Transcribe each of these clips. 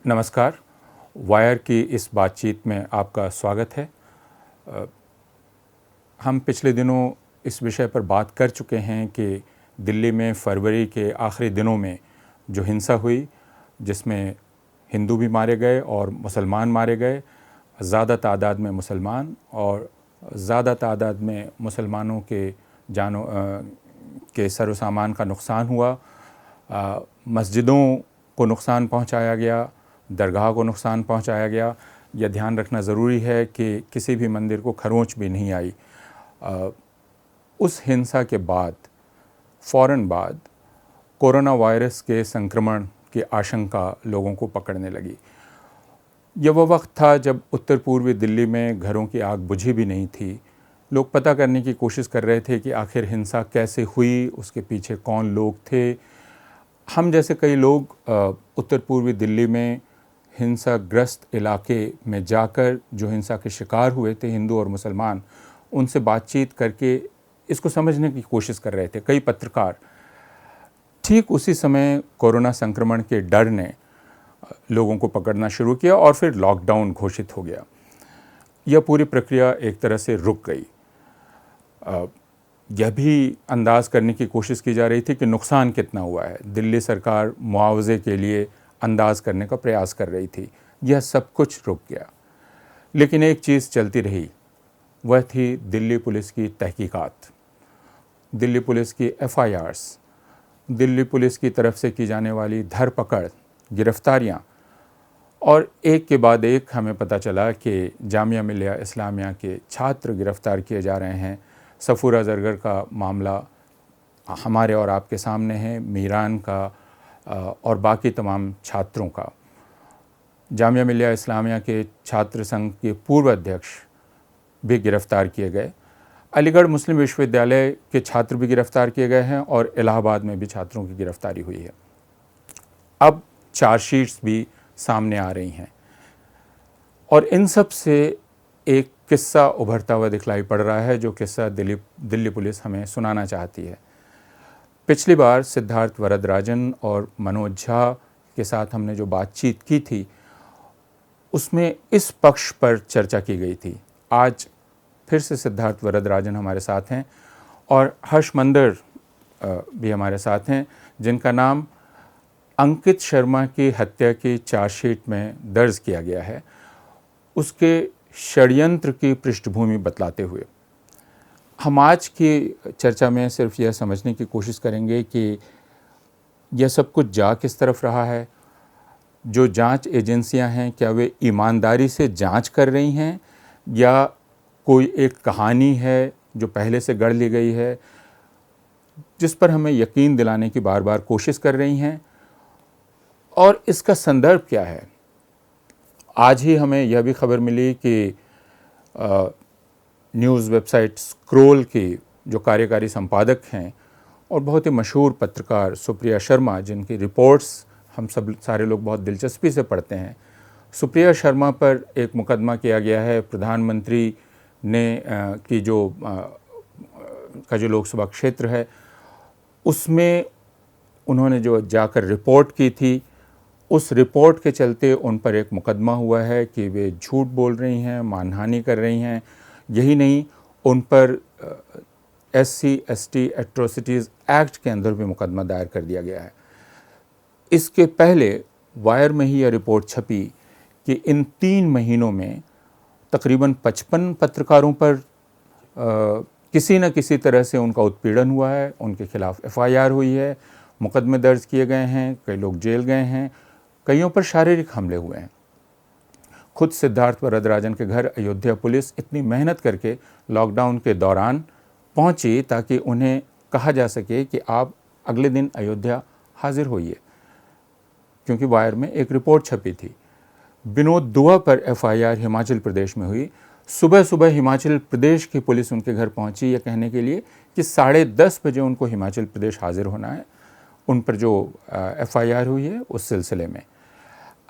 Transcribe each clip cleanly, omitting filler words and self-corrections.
नमस्कार। वायर की इस बातचीत में आपका स्वागत है। हम पिछले दिनों इस विषय पर बात कर चुके हैं कि दिल्ली में फरवरी के आखिरी दिनों में जो हिंसा हुई, जिसमें हिंदू भी मारे गए और मुसलमान मारे गए, ज़्यादा तादाद में मुसलमान और ज़्यादा तादाद में मुसलमानों के जानों के सर व सामान का नुकसान हुआ। मस्जिदों को नुकसान पहुंचाया गया, दरगाह को नुकसान पहुंचाया गया। यह ध्यान रखना ज़रूरी है कि किसी भी मंदिर को खरोंच भी नहीं आई। उस हिंसा के बाद फ़ौरन बाद कोरोना वायरस के संक्रमण की आशंका लोगों को पकड़ने लगी। यह वो वक्त था जब उत्तर पूर्वी दिल्ली में घरों की आग बुझी भी नहीं थी। लोग पता करने की कोशिश कर रहे थे कि आखिर हिंसा कैसे हुई, उसके पीछे कौन लोग थे। हम जैसे कई लोग उत्तर पूर्वी दिल्ली में हिंसाग्रस्त इलाके में जाकर जो हिंसा के शिकार हुए थे, हिंदू और मुसलमान, उनसे बातचीत करके इसको समझने की कोशिश कर रहे थे। कई पत्रकार। ठीक उसी समय कोरोना संक्रमण के डर ने लोगों को पकड़ना शुरू किया और फिर लॉकडाउन घोषित हो गया। यह पूरी प्रक्रिया एक तरह से रुक गई। यह भी अंदाज़ करने की कोशिश की जा रही थी कि नुकसान कितना हुआ है। दिल्ली सरकार मुआवजे के लिए अंदाज़ करने का प्रयास कर रही थी। यह सब कुछ रुक गया। लेकिन एक चीज़ चलती रही, वह थी दिल्ली पुलिस की तहकीकात, दिल्ली पुलिस की FIRs, दिल्ली पुलिस की तरफ से की जाने वाली धरपकड़, गिरफ्तारियां। और एक के बाद एक हमें पता चला कि जामिया मिलिया इस्लामिया के छात्र गिरफ्तार किए जा रहे हैं। सफूरा जरगर का मामला हमारे और आपके सामने है, मीरान का और बाकी तमाम छात्रों का। जामिया मिलिया इस्लामिया के छात्र संघ के पूर्व अध्यक्ष भी गिरफ्तार किए गए। अलीगढ़ मुस्लिम विश्वविद्यालय के छात्र भी गिरफ्तार किए गए हैं और इलाहाबाद में भी छात्रों की गिरफ्तारी हुई है। अब चार्जशीट्स भी सामने आ रही हैं और इन सब से एक किस्सा उभरता हुआ दिखलाई पड़ रहा है, जो किस्सा दिल्ली पुलिस हमें सुनाना चाहती है। पिछली बार सिद्धार्थ वरदराजन और मनोज झा के साथ हमने जो बातचीत की थी, उसमें इस पक्ष पर चर्चा की गई थी। आज फिर से सिद्धार्थ वरदराजन हमारे साथ हैं और हर्ष मंदर भी हमारे साथ हैं, जिनका नाम अंकित शर्मा की हत्या की चार्जशीट में दर्ज किया गया है, उसके षड्यंत्र की पृष्ठभूमि बतलाते हुए। हम आज की चर्चा में सिर्फ यह समझने की कोशिश करेंगे कि यह सब कुछ जा किस तरफ रहा है, जो जांच एजेंसियां हैं क्या वे ईमानदारी से जांच कर रही हैं, या कोई एक कहानी है जो पहले से गढ़ ली गई है, जिस पर हमें यकीन दिलाने की बार बार कोशिश कर रही हैं, और इसका संदर्भ क्या है। आज ही हमें यह भी खबर मिली कि न्यूज़ वेबसाइट स्क्रोल की जो कार्यकारी संपादक हैं और बहुत ही मशहूर पत्रकार सुप्रिया शर्मा, जिनकी रिपोर्ट्स हम सब सारे लोग बहुत दिलचस्पी से पढ़ते हैं, सुप्रिया शर्मा पर एक मुकदमा किया गया है। प्रधानमंत्री ने की का जो लोकसभा क्षेत्र है, उसमें उन्होंने जो जाकर रिपोर्ट की थी, उस रिपोर्ट के चलते उन पर एक मुकदमा हुआ है कि वे झूठ बोल रही हैं, मानहानि कर रही हैं। यही नहीं, उन पर SC/ST एट्रोसिटीज़ एक्ट के अंदर भी मुकदमा दायर कर दिया गया है। इसके पहले वायर में ही यह रिपोर्ट छपी कि इन 3 महीनों में तकरीबन 55 पत्रकारों पर किसी न किसी तरह से उनका उत्पीड़न हुआ है, उनके खिलाफ FIR हुई है, मुकदमे दर्ज किए गए हैं, कई लोग जेल गए हैं, कईयों पर शारीरिक हमले हुए हैं। खुद सिद्धार्थ वरदराजन के घर अयोध्या पुलिस इतनी मेहनत करके लॉकडाउन के दौरान पहुंची ताकि उन्हें कहा जा सके कि आप अगले दिन अयोध्या हाजिर होइए, क्योंकि वायर में एक रिपोर्ट छपी थी। विनोद दुआ पर FIR हिमाचल प्रदेश में हुई। सुबह सुबह हिमाचल प्रदेश की पुलिस उनके घर पहुंची यह कहने के लिए कि 10:30 बजे उनको हिमाचल प्रदेश हाजिर होना है। उन पर जो FIR हुई है उस सिलसिले में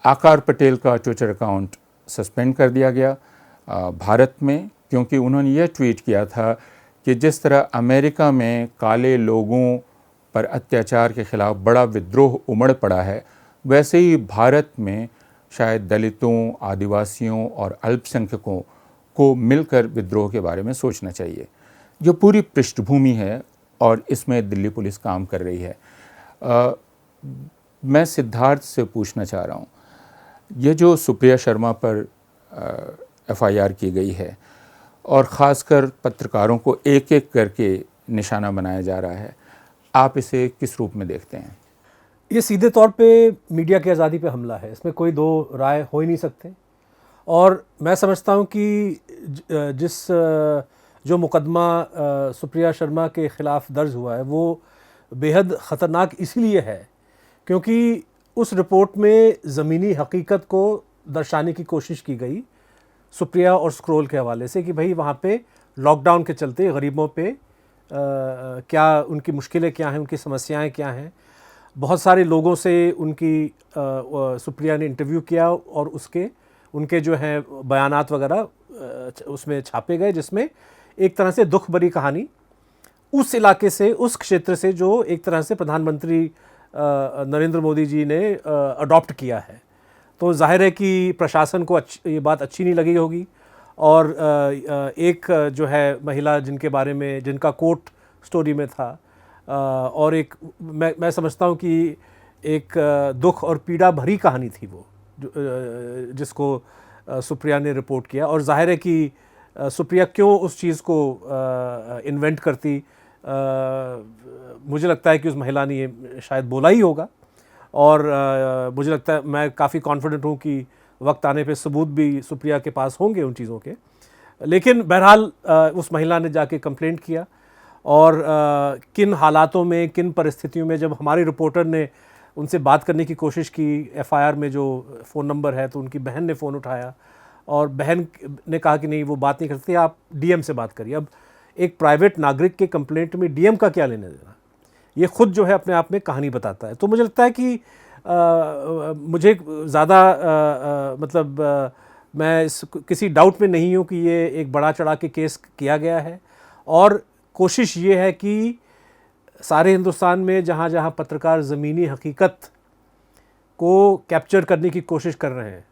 आकार पटेल का ट्विटर अकाउंट सस्पेंड कर दिया गया भारत में, क्योंकि उन्होंने यह ट्वीट किया था कि जिस तरह अमेरिका में काले लोगों पर अत्याचार के खिलाफ बड़ा विद्रोह उमड़ पड़ा है, वैसे ही भारत में शायद दलितों, आदिवासियों और अल्पसंख्यकों को मिलकर विद्रोह के बारे में सोचना चाहिए। यह पूरी पृष्ठभूमि है और इसमें दिल्ली पुलिस काम कर रही है। मैं सिद्धार्थ से पूछना चाह रहा हूँ, ये जो सुप्रिया शर्मा पर एफआईआर की गई है और ख़ासकर पत्रकारों को एक एक करके निशाना बनाया जा रहा है, आप इसे किस रूप में देखते हैं? ये सीधे तौर पे मीडिया की आज़ादी पे हमला है, इसमें कोई दो राय हो ही नहीं सकते। और मैं समझता हूँ कि जो मुकदमा सुप्रिया शर्मा के ख़िलाफ़ दर्ज हुआ है वो बेहद ख़तरनाक इसीलिए है क्योंकि उस रिपोर्ट में ज़मीनी हकीकत को दर्शाने की कोशिश की गई सुप्रिया और स्क्रोल के हवाले से कि भाई वहाँ पे लॉकडाउन के चलते गरीबों पे क्या उनकी मुश्किलें क्या हैं, उनकी समस्याएं क्या हैं। बहुत सारे लोगों से सुप्रिया ने इंटरव्यू किया और उनके जो हैं बयानात वगैरह उसमें छापे गए, जिसमें एक तरह से दुख भरी कहानी उस इलाके से, उस क्षेत्र से जो एक तरह से प्रधानमंत्री नरेंद्र मोदी जी ने अडॉप्ट किया है। तो जाहिर है कि प्रशासन को ये बात अच्छी नहीं लगी होगी। और एक जो है महिला जिनका कोर्ट स्टोरी में था, और एक मैं समझता हूँ कि एक दुख और पीड़ा भरी कहानी थी वो जिसको सुप्रिया ने रिपोर्ट किया। और जाहिर है कि सुप्रिया क्यों उस चीज़ को इन्वेंट करती, मुझे लगता है कि उस महिला ने ये शायद बोला ही होगा। और मुझे लगता है, मैं काफ़ी कॉन्फिडेंट हूँ कि वक्त आने पे सबूत भी सुप्रिया के पास होंगे उन चीज़ों के। लेकिन बहरहाल उस महिला ने जाके कंप्लेंट किया और किन हालातों में, किन परिस्थितियों में जब हमारे रिपोर्टर ने उनसे बात करने की कोशिश की, एफआईआर में जो फ़ोन नंबर है तो उनकी बहन ने फ़ोन उठाया और बहन ने कहा कि नहीं वो बात नहीं करती, आप डीएम से बात करिए। अब एक प्राइवेट नागरिक के कंप्लेंट में डीएम का क्या लेने देना, ये खुद जो है अपने आप में कहानी बताता है। तो मुझे लगता है कि मुझे ज़्यादा मैं किसी डाउट में नहीं हूँ कि ये एक बड़ा चढ़ा के केस किया गया है। और कोशिश ये है कि सारे हिंदुस्तान में जहाँ जहाँ पत्रकार ज़मीनी हकीकत को कैप्चर करने की कोशिश कर रहे हैं,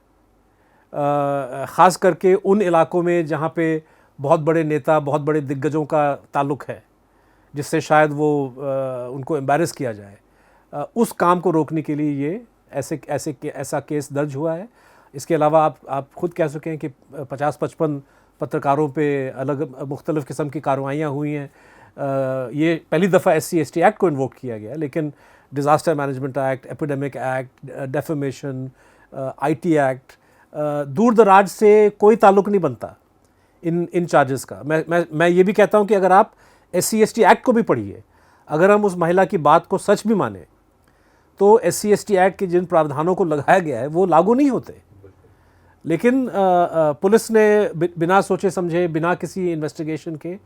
ख़ास करके उन इलाकों में जहाँ पे बहुत बड़े नेता, बहुत बड़े दिग्गजों का ताल्लुक़ है, जिससे शायद वो उनको एम्बैरस किया जाए, उस काम को रोकने के लिए ये ऐसा केस दर्ज हुआ है। इसके अलावा आप खुद कह सकें कि 50-55 पत्रकारों पे अलग मुख्तलिफ़ किस्म की कार्रवाइयाँ हुई हैं। ये पहली दफ़ा SC/ST एक्ट को इन्वोक किया गया, लेकिन disaster management act, epidemic act, defamation, IT act, दूर दराज से कोई ताल्लुक़ नहीं बनता इन चार्जेस का। मैं ये भी कहता हूँ कि अगर आप SC/ST एक्ट को भी पढ़िए, अगर हम उस महिला की बात को सच भी माने तो SC/ST एक्ट के जिन प्रावधानों को लगाया गया है वो लागू नहीं होते। लेकिन पुलिस ने बिना सोचे समझे, बिना किसी इन्वेस्टिगेशन के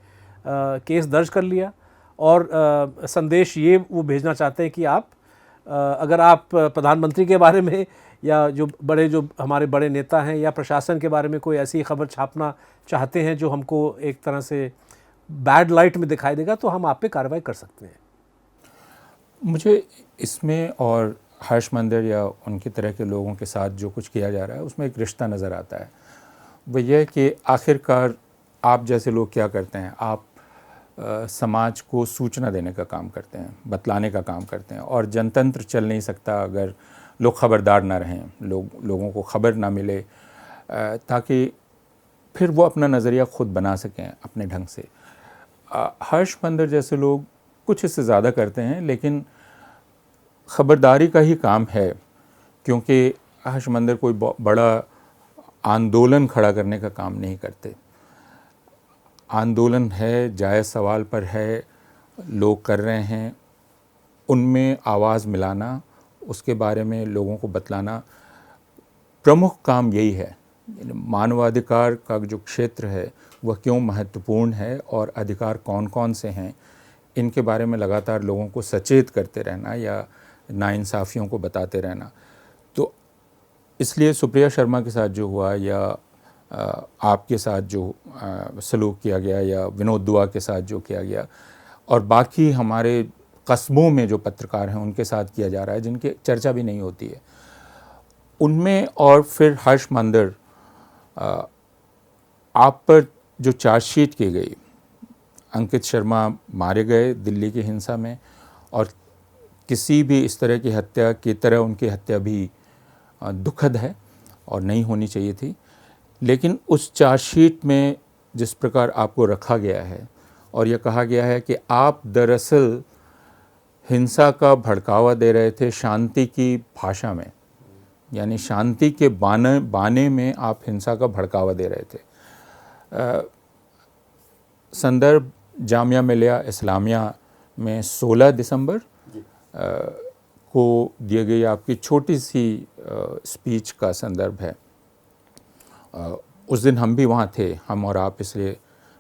केस दर्ज कर लिया और संदेश ये वो भेजना चाहते हैं कि अगर आप प्रधानमंत्री के बारे में या जो हमारे बड़े नेता हैं या प्रशासन के बारे में कोई ऐसी खबर छापना चाहते हैं जो हमको एक तरह से बैड लाइट में दिखाई देगा, तो हम आप पे कार्रवाई कर सकते हैं। मुझे इसमें और हर्ष मंदिर या उनकी तरह के लोगों के साथ जो कुछ किया जा रहा है उसमें एक रिश्ता नज़र आता है। वो ये है कि आखिरकार आप जैसे लोग क्या करते हैं, आप समाज को सूचना देने का काम करते हैं, बतलाने का काम करते हैं। और जनतंत्र चल नहीं सकता अगर लोग ख़बरदार ना रहें, लोगों को ख़बर ना मिले, ताकि फिर वो अपना नज़रिया ख़ुद बना सकें अपने ढंग से। हर्ष मंदिर जैसे लोग कुछ इससे ज़्यादा करते हैं, लेकिन ख़बरदारी का ही काम है, क्योंकि हर्ष मंदिर कोई बड़ा आंदोलन खड़ा करने का काम नहीं करते। आंदोलन है, जायज़ सवाल पर है, लोग कर रहे हैं, उनमें आवाज़ मिलाना, उसके बारे में लोगों को बतलाना प्रमुख काम यही है। मानवाधिकार का जो क्षेत्र है वह क्यों महत्वपूर्ण है और अधिकार कौन कौन से हैं, इनके बारे में लगातार लोगों को सचेत करते रहना या नाइंसाफ़ियों को बताते रहना। तो इसलिए सुप्रिया शर्मा के साथ जो हुआ या आपके साथ जो सलूक किया गया या विनोद दुआ के साथ जो किया गया और बाकी हमारे कस्बों में जो पत्रकार हैं उनके साथ किया जा रहा है, जिनकी चर्चा भी नहीं होती है, उनमें और फिर हर्ष मंदिर आप पर जो चार्जशीट की गई, अंकित शर्मा मारे गए दिल्ली की हिंसा में, और किसी भी इस तरह की हत्या की तरह उनकी हत्या भी दुखद है और नहीं होनी चाहिए थी। लेकिन उस चार्जशीट में जिस प्रकार आपको रखा गया है और यह कहा गया है कि आप दरअसल हिंसा का भड़कावा दे रहे थे शांति की भाषा में, यानी शांति के बाने में आप हिंसा का भड़कावा दे रहे थे। संदर्भ जामिया मिलिया इस्लामिया में 16 दिसंबर को दिए गई आपकी छोटी सी स्पीच का संदर्भ है। उस दिन हम भी वहाँ थे, हम और आप, इसलिए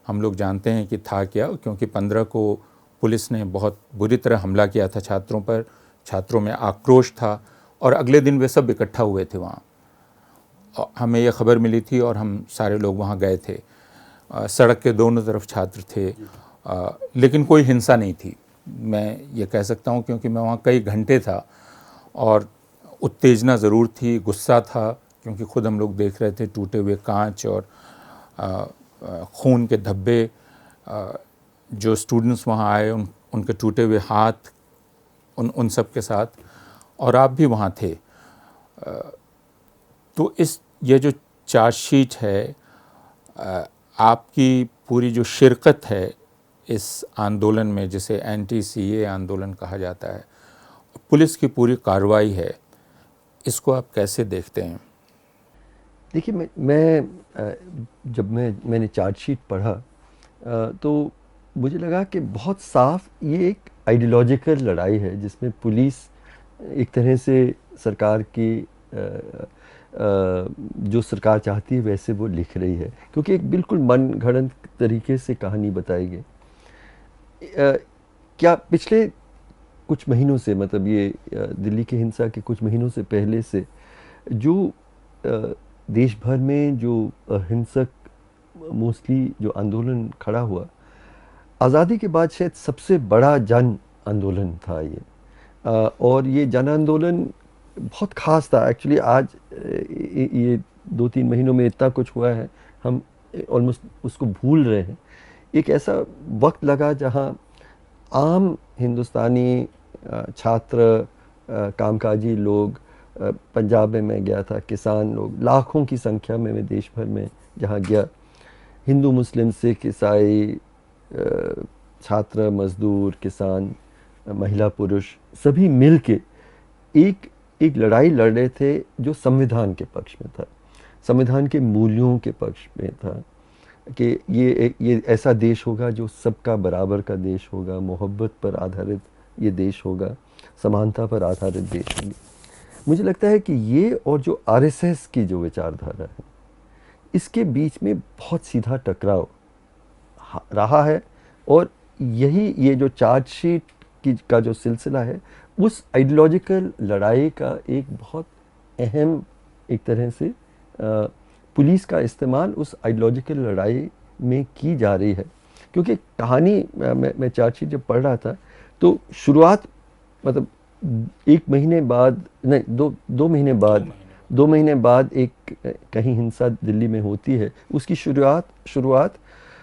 हम लोग जानते हैं कि था क्या, क्योंकि 15 को पुलिस ने बहुत बुरी तरह हमला किया था छात्रों पर, छात्रों में आक्रोश था और अगले दिन वे सब इकट्ठा हुए थे वहाँ। हमें यह खबर मिली थी और हम सारे लोग वहाँ गए थे। सड़क के दोनों तरफ छात्र थे, लेकिन कोई हिंसा नहीं थी, मैं ये कह सकता हूँ, क्योंकि मैं वहाँ कई घंटे था और उत्तेजना ज़रूर थी, गुस्सा था, क्योंकि खुद हम लोग देख रहे थे टूटे हुए कांच और खून के धब्बे, जो स्टूडेंट्स वहाँ आए उनके टूटे हुए हाथ, उन सब के साथ, और आप भी वहाँ थे। तो ये जो चार्जशीट है, आपकी पूरी जो शिरकत है इस आंदोलन में, जिसे एंटी सीए आंदोलन कहा जाता है, पुलिस की पूरी कार्रवाई है, इसको आप कैसे देखते हैं? देखिए, जब मैंने चार्जशीट पढ़ा तो मुझे लगा कि बहुत साफ ये एक आइडियोलॉजिकल लड़ाई है, जिसमें पुलिस एक तरह से सरकार की जो सरकार चाहती है वैसे वो लिख रही है, क्योंकि एक बिल्कुल मनगढ़ंत तरीके से कहानी बताई गई। क्या पिछले कुछ महीनों से, मतलब ये दिल्ली की हिंसा के कुछ महीनों से पहले से जो देश भर में जो हिंसक मोस्टली जो आंदोलन खड़ा हुआ, आज़ादी के बाद शायद सबसे बड़ा जन आंदोलन था ये। और ये जन आंदोलन बहुत ख़ास था एक्चुअली। आज ये 2-3 महीनों में इतना कुछ हुआ है, हम ऑलमोस्ट उसको भूल रहे हैं। एक ऐसा वक्त लगा जहाँ आम हिंदुस्तानी छात्र, कामकाजी लोग, पंजाब में मैं गया था, किसान लोग लाखों की संख्या में मैं देश भर में जहाँ गया, हिंदू, मुस्लिम, सिख, ईसाई, छात्र, मजदूर, किसान, महिला, पुरुष, सभी मिल के एक लड़ाई लड़ रहे थे जो संविधान के पक्ष में था, संविधान के मूल्यों के पक्ष में था, कि ये ऐसा देश होगा जो सबका बराबर का देश होगा, मोहब्बत पर आधारित ये देश होगा, समानता पर आधारित देश होगी। मुझे लगता है कि ये और जो आरएसएस की जो विचारधारा है, इसके बीच में बहुत सीधा टकराव रहा है, और ये जो चार्जशीट का जो सिलसिला है, उस आइडियोलॉजिकल लड़ाई का एक बहुत अहम, एक तरह से पुलिस का इस्तेमाल उस आइडियोलॉजिकल लड़ाई में की जा रही है। क्योंकि कहानी मैं चार्जशीट जब पढ़ रहा था तो शुरुआत, मतलब 1 महीने बाद नहीं, 2 महीने बाद एक कहीं हिंसा दिल्ली में होती है। उसकी शुरुआत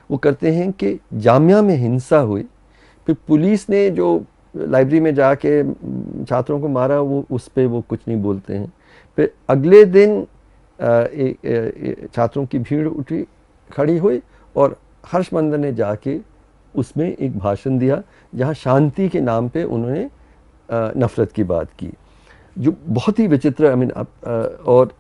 वो करते हैं कि जामिया में हिंसा हुई, फिर पुलिस ने जो लाइब्रेरी में जाके छात्रों को मारा, वो उस पे वो कुछ नहीं बोलते हैं। फिर अगले दिन छात्रों की भीड़ खड़ी हुई और हर्ष मंदिर ने जाके उसमें एक भाषण दिया, जहाँ शांति के नाम पे उन्होंने नफ़रत की बात की, जो बहुत ही विचित्र। और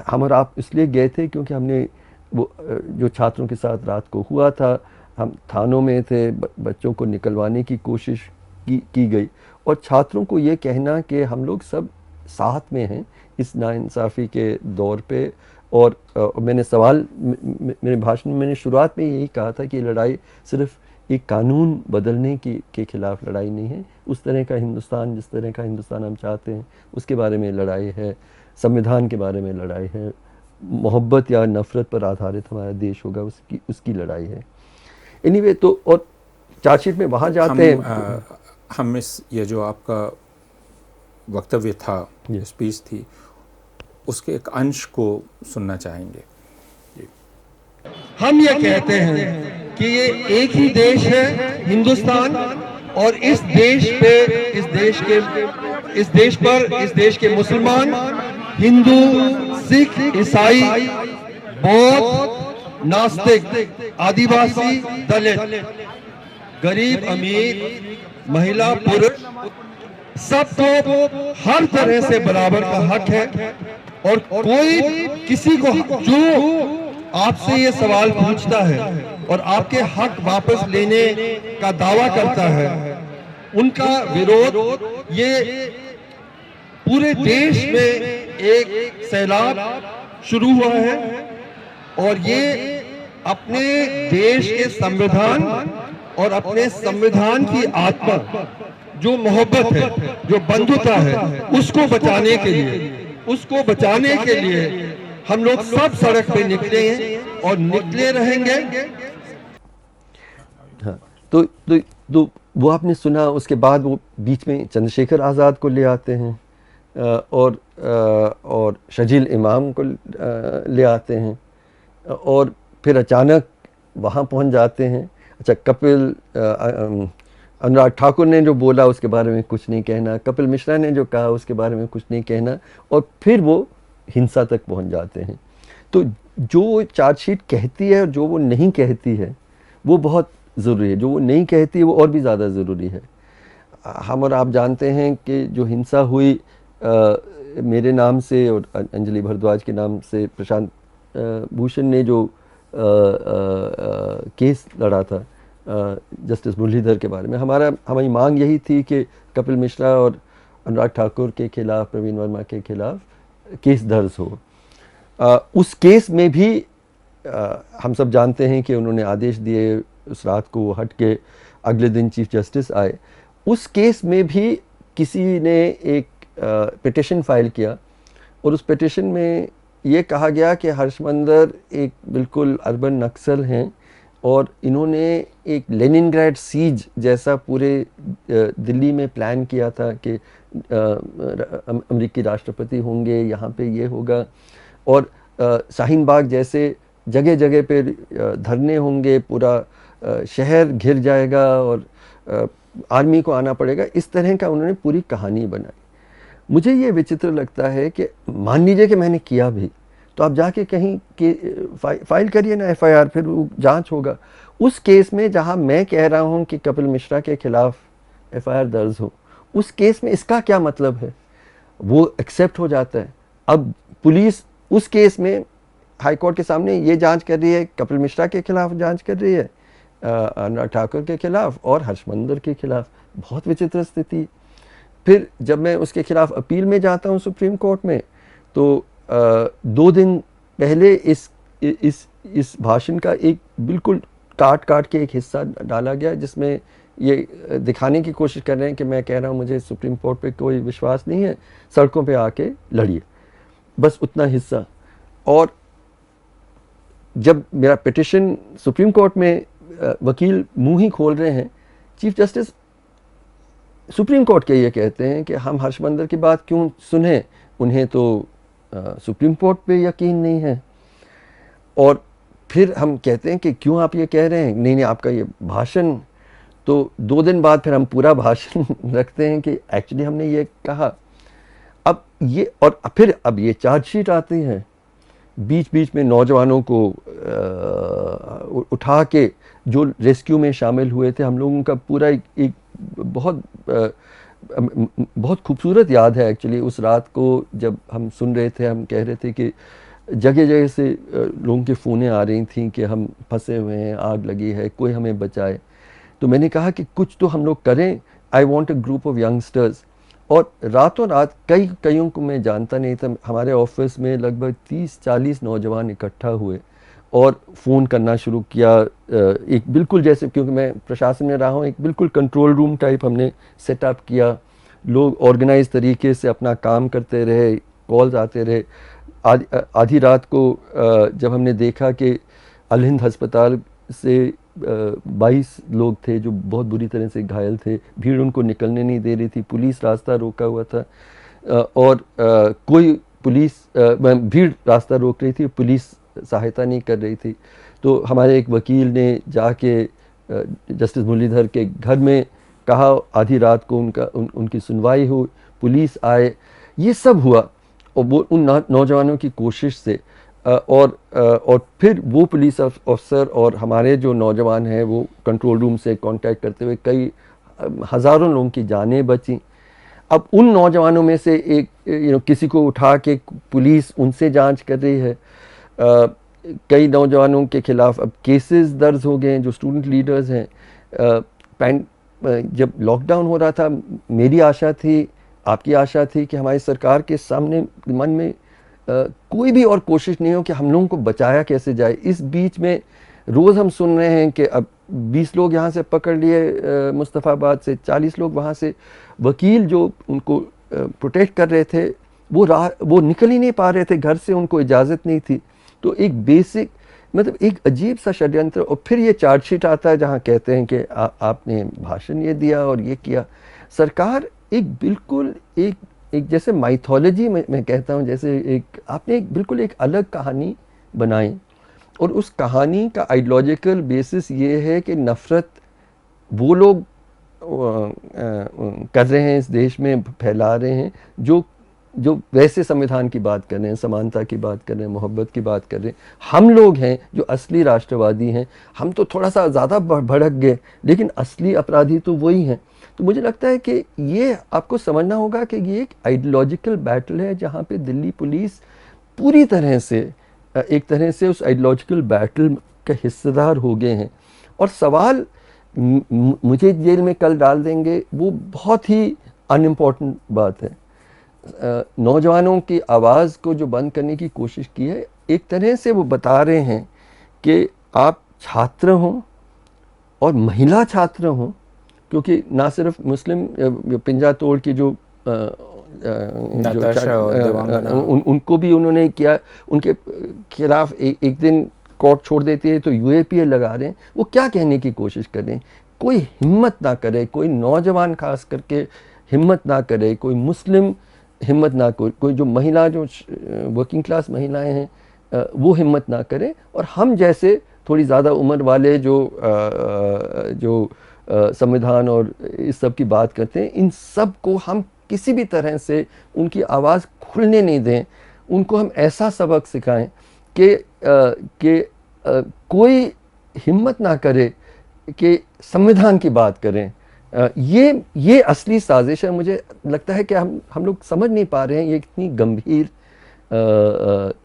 हम और आप इसलिए गए थे क्योंकि हमने वो जो छात्रों के साथ रात को हुआ था, हम थानों में थे, बच्चों को निकलवाने की कोशिश की गई, और छात्रों को ये कहना कि हम लोग सब साथ में हैं इस नाइंसाफ़ी के दौर पे। और मैंने मेरे भाषण में मैंने शुरुआत में यही कहा था कि लड़ाई सिर्फ एक कानून बदलने के खिलाफ लड़ाई नहीं है, उस तरह का हिंदुस्तान, जिस तरह का हिंदुस्तान हम चाहते हैं उसके बारे में लड़ाई है, संविधान के बारे में लड़ाई है, मोहब्बत या नफ़रत पर आधारित हमारा देश होगा उसकी लड़ाई है। एनीवे, तो और चार्जशीट में वहाँ जाते हैं हम ये जो आपका वक्तव्य था, स्पीच थी, उसके एक अंश को सुनना चाहेंगे। हम ये कहते हैं कि ये एक ही देश है, हिंदुस्तान, और इस देश के मुसलमान, हिंदू, सिख, ईसाई, बौद्ध, नास्तिक, आदिवासी, दलित, गरीब, अमीर, महिला, पुरुष, सबको हर तरह से बराबर का हक है। और कोई किसी को जो आपसे ये सवाल पूछता है और आपके हक वापस लेने का दावा करता है, उनका विरोध ये पूरे देश में एक सैलाब शुरू हुआ है। और ये अपने देश के संविधान और अपने संविधान की आत्मा, जो मोहब्बत है, जो बंधुता है, उसको बचाने के लिए हम लोग सब सड़क पे निकले हैं और निकले रहेंगे। हाँ, तो वो आपने सुना। उसके बाद वो बीच में चंद्रशेखर आज़ाद को ले आते हैं और शजील इमाम को ले आते हैं, और फिर अचानक वहाँ पहुँच जाते हैं। अच्छा, अनुराग ठाकुर ने जो बोला उसके बारे में कुछ नहीं कहना, कपिल मिश्रा ने जो कहा उसके बारे में कुछ नहीं कहना, और फिर वो हिंसा तक पहुंच जाते हैं। तो जो चार्जशीट कहती है और जो वो नहीं कहती है वो बहुत ज़रूरी है। जो वो नहीं कहती है वो और भी ज़्यादा ज़रूरी है। हम और आप जानते हैं कि जो हिंसा हुई मेरे नाम से और अंजलि भारद्वाज के नाम से प्रशांत भूषण ने जो केस लड़ा था जस्टिस मुरलीधर के बारे में, हमारी मांग यही थी कि कपिल मिश्रा और अनुराग ठाकुर के खिलाफ, प्रवीण वर्मा के खिलाफ केस दर्ज हो। उस केस में भी हम सब जानते हैं कि उन्होंने आदेश दिए, उस रात को वो हट के अगले दिन चीफ जस्टिस आए। उस केस में भी किसी ने एक पिटिशन फाइल किया और उस पिटिशन में ये कहा गया कि हर्षमंदर एक बिल्कुल अर्बन नक्सल हैं और इन्होंने एक लेनिनग्राड सीज जैसा पूरे दिल्ली में प्लान किया था कि अमेरिकी राष्ट्रपति होंगे, यहाँ पे ये होगा, और शाहीन बाग जैसे जगह जगह पे धरने होंगे, पूरा शहर घिर जाएगा और आर्मी को आना पड़ेगा। इस तरह का उन्होंने पूरी कहानी बनाई। मुझे ये विचित्र लगता है कि मान लीजिए कि मैंने किया भी, तो आप जाके कहीं के फाइल करिए ना FIR, फिर वो जांच होगा। उस केस में जहां मैं कह रहा हूं कि कपिल मिश्रा के खिलाफ FIR दर्ज हो, उस केस में इसका क्या मतलब है? वो एक्सेप्ट हो जाता है। अब पुलिस उस केस में हाई कोर्ट के सामने ये जांच कर रही है, कपिल मिश्रा के खिलाफ जांच कर रही है, अनुराग ठाकुर के खिलाफ और हर्षमंदर के खिलाफ। बहुत विचित्र स्थिति। फिर जब मैं उसके खिलाफ अपील में जाता हूँ सुप्रीम कोर्ट में, तो 2 दिन पहले इस भाषण का एक बिल्कुल काट के एक हिस्सा डाला गया जिसमें ये दिखाने की कोशिश कर रहे हैं कि मैं कह रहा हूँ मुझे सुप्रीम कोर्ट पे कोई विश्वास नहीं है, सड़कों पे आके लड़िए, बस उतना हिस्सा। और जब मेरा पिटिशन सुप्रीम कोर्ट में वकील मुंह ही खोल रहे हैं, चीफ जस्टिस सुप्रीम कोर्ट के ये कहते हैं कि हम हर्षमंदर की बात क्यों सुने, उन्हें तो सुप्रीम कोर्ट पे यकीन नहीं है। और फिर हम कहते हैं कि क्यों आप ये कह रहे हैं, नहीं आपका ये भाषण। तो 2 दिन बाद फिर हम पूरा भाषण रखते हैं कि एक्चुअली हमने ये कहा। अब ये, और फिर अब ये चार्जशीट आती है, बीच बीच में नौजवानों को उठा के जो रेस्क्यू में शामिल हुए थे, हम लोगों का पूरा एक बहुत खूबसूरत याद है एक्चुअली। उस रात को जब हम सुन रहे थे, हम कह रहे थे कि जगह जगह से लोगों की फ़ोनें आ रही थी कि हम फंसे हुए हैं, आग लगी है, कोई हमें बचाए। तो मैंने कहा कि कुछ तो हम लोग करें। I want a group of youngsters. और रातों रात कईयों को मैं जानता नहीं था, हमारे ऑफिस में लगभग 30-40 नौजवान इकट्ठा हुए और फ़ोन करना शुरू किया। एक बिल्कुल जैसे, क्योंकि मैं प्रशासन में रहा हूँ, एक बिल्कुल कंट्रोल रूम टाइप हमने सेटअप किया। लोग ऑर्गेनाइज तरीके से अपना काम करते रहे, कॉल्स आते रहे। आधी रात को जब हमने देखा कि अल हिंद अस्पताल से 22 लोग थे जो बहुत बुरी तरह से घायल थे, भीड़ उनको निकलने नहीं दे रही थी, पुलिस रास्ता रोका हुआ था, और कोई पुलिस भीड़ रास्ता रोक रही थी, पुलिस सहायता नहीं कर रही थी। तो हमारे एक वकील ने जाके जस्टिस मुरलीधर के घर में कहा, आधी रात को उनकी सुनवाई हुई, पुलिस आए, ये सब हुआ। और वो उन नौजवानों की कोशिश से और फिर वो पुलिस अफसर और हमारे जो नौजवान हैं वो कंट्रोल रूम से कांटेक्ट करते हुए कई हज़ारों लोगों की जानें बची। अब उन नौजवानों में से एक किसी को उठा के पुलिस उनसे जांच कर रही है। कई नौजवानों के खिलाफ अब केसेस दर्ज हो गए हैं जो स्टूडेंट लीडर्स हैं। जब लॉकडाउन हो रहा था, मेरी आशा थी, आपकी आशा थी कि हमारी सरकार के सामने मन में कोई भी और कोशिश नहीं हो कि हम लोगों को बचाया कैसे जाए। इस बीच में रोज़ हम सुन रहे हैं कि अब 20 लोग यहाँ से पकड़ लिए मुस्तफ़ाबाद से, 40 लोग वहाँ से। वकील जो उनको प्रोटेक्ट कर रहे थे वो निकल ही नहीं पा रहे थे घर से, उनको इजाज़त नहीं थी। तो एक बेसिक मतलब एक अजीब सा षड्यंत्र। और फिर ये चार्जशीट आता है जहाँ कहते हैं कि आपने भाषण ये दिया और ये किया। सरकार एक बिल्कुल एक जैसे माइथोलॉजी में मैं कहता हूँ, जैसे आपने बिल्कुल एक अलग कहानी बनाई और उस कहानी का आइडियोलॉजिकल बेसिस ये है कि नफ़रत वो लोग कर रहे हैं, इस देश में फैला रहे हैं जो वैसे संविधान की बात कर रहे हैं, समानता की बात कर रहे हैं, मोहब्बत की बात कर रहे हैं। हम लोग हैं जो असली राष्ट्रवादी हैं। हम तो थोड़ा सा ज़्यादा भड़क गए, लेकिन असली अपराधी तो वही हैं। तो मुझे लगता है कि ये आपको समझना होगा कि ये एक आइडियोलॉजिकल बैटल है जहाँ पे दिल्ली पुलिस पूरी तरह से एक तरह से उस आइडियोलॉजिकल बैटल का हिस्सेदार हो गए हैं। और सवाल मुझे जेल में कल डाल देंगे वो बहुत ही अनइम्पॉर्टेंट बात है। नौजवानों की आवाज़ को जो बंद करने की कोशिश की है, एक तरह से वो बता रहे हैं कि आप छात्र हों और महिला छात्र हों, क्योंकि ना सिर्फ मुस्लिम पिंजा तोड़ की जो उनको भी उन्होंने किया, उनके खिलाफ एक दिन कोर्ट छोड़ देती है तो यूएपीए लगा रहे हैं। वो क्या कहने की कोशिश कर रहे हैं? कोई हिम्मत ना करे, कोई नौजवान खास करके हिम्मत ना करे, कोई मुस्लिम हिम्मत ना, कोई जो महिला जो वर्किंग क्लास महिलाएं हैं वो हिम्मत ना करें। और हम जैसे थोड़ी ज़्यादा उम्र वाले जो संविधान और इस सब की बात करते हैं, इन सब को हम किसी भी तरह से उनकी आवाज़ खुलने नहीं दें। उनको हम ऐसा सबक सिखाएं कि कोई हिम्मत ना करे कि संविधान की बात करें। ये असली साजिश है। मुझे लगता है कि हम लोग समझ नहीं पा रहे हैं ये कितनी गंभीर